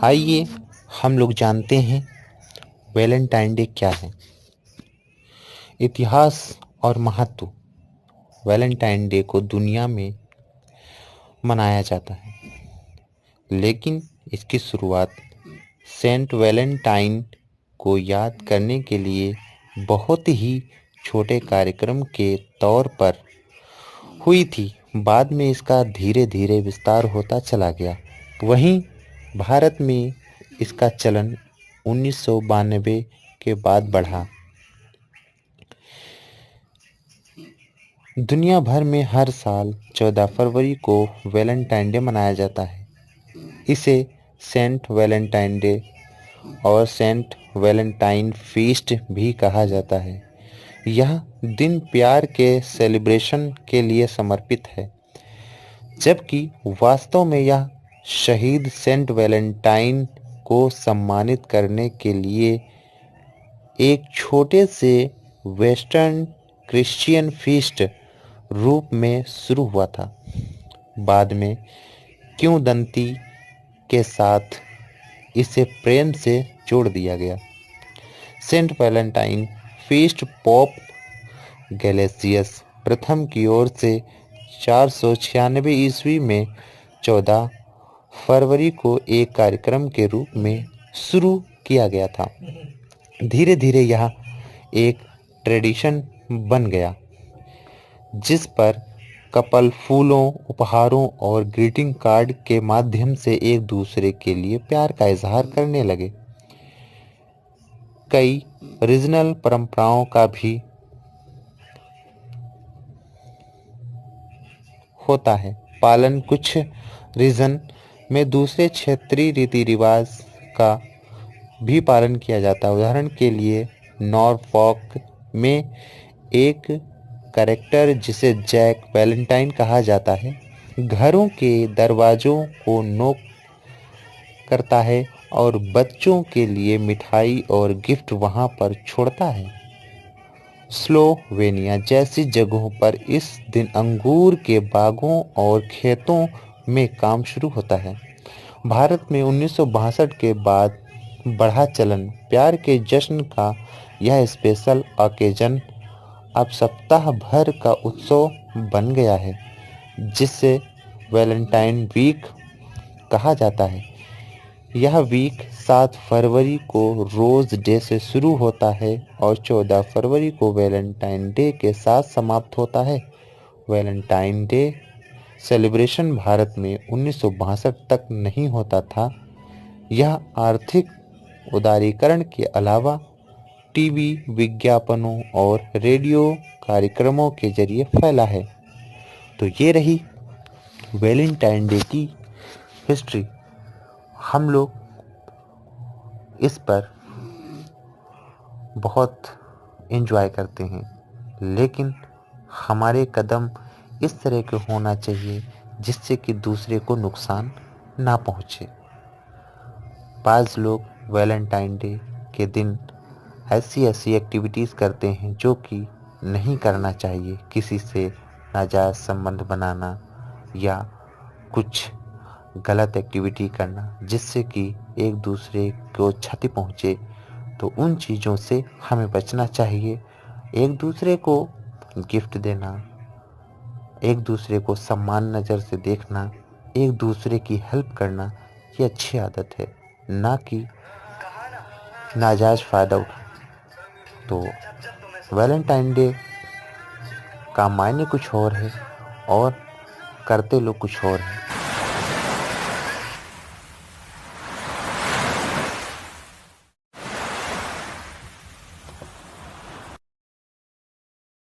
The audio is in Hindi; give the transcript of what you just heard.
आइए हम लोग जानते हैं वैलेंटाइन डे क्या है। इतिहास और महत्व। वैलेंटाइन डे को दुनिया में मनाया जाता है, लेकिन इसकी शुरुआत सेंट वैलेंटाइन को याद करने के लिए बहुत ही छोटे कार्यक्रम के तौर पर हुई थी। बाद में इसका धीरे धीरे विस्तार होता चला गया। वहीं भारत में इसका चलन 1992 के बाद बढ़ा। दुनिया भर में हर साल 14 फरवरी को वैलेंटाइन डे मनाया जाता है। इसे सेंट वैलेंटाइन डे और सेंट वैलेंटाइन फीस्ट भी कहा जाता है। यह दिन प्यार के सेलिब्रेशन के लिए समर्पित है, जबकि वास्तव में यह शहीद सेंट वैलेंटाइन को सम्मानित करने के लिए एक छोटे से वेस्टर्न क्रिश्चियन फीस्ट रूप में शुरू हुआ था। बाद में किंवदंती के साथ इसे प्रेम से जोड़ दिया गया। Saint Valentine feast pope Gelasius प्रथम की ओर से 496 ईस्वी में 14 फरवरी को एक कार्यक्रम के रूप में शुरू किया गया था। धीरे धीरे यह एक ट्रेडिशन बन गया, जिस पर कपल फूलों, उपहारों और ग्रीटिंग कार्ड के माध्यम से एक दूसरे के लिए प्यार का इजहार करने लगे। कई रीजनल परंपराओं का भी होता है पालन। कुछ रीजन में दूसरे क्षेत्रीय रीति रिवाज का भी पालन किया जाता है। उदाहरण के लिए नॉरफॉक में एक कैरेक्टर जिसे जैक वैलेंटाइन कहा जाता है, घरों के दरवाजों को नॉक करता है और बच्चों के लिए मिठाई और गिफ्ट वहां पर छोड़ता है। स्लोवेनिया जैसी जगहों पर इस दिन अंगूर के बागों और खेतों में काम शुरू होता है। भारत में 1962 के बाद बढ़ा चलन प्यार के जश्न का यह स्पेशल ओकेजन अब सप्ताह भर का उत्सव बन गया है, जिसे वैलेंटाइन वीक कहा जाता है। यह वीक 7 फरवरी को रोज डे से शुरू होता है और 14 फरवरी को वैलेंटाइन डे के साथ समाप्त होता है। वैलेंटाइन डे सेलिब्रेशन भारत में 1962 तक नहीं होता था। यह आर्थिक उदारीकरण के अलावा टीवी विज्ञापनों और रेडियो कार्यक्रमों के जरिए फैला है। तो ये रही वैलेंटाइन डे की हिस्ट्री। हम लोग इस पर बहुत एंजॉय करते हैं, लेकिन हमारे कदम इस तरह के होना चाहिए जिससे कि दूसरे को नुकसान ना पहुंचे। बाज़ लोग वैलेंटाइन डे के दिन ऐसी एक्टिविटीज़ करते हैं जो कि नहीं करना चाहिए। किसी से नाजायज़ संबंध बनाना या कुछ गलत एक्टिविटी करना जिससे कि एक दूसरे को क्षति पहुंचे, तो उन चीज़ों से हमें बचना चाहिए। एक दूसरे को गिफ्ट देना, एक दूसरे को सम्मान नज़र से देखना, एक दूसरे की हेल्प करना, ये अच्छी आदत है, ना कि नाजायज़ फ़ायदा उठाना। तो वैलेंटाइन डे का मायने कुछ और है और करते लोग कुछ और है।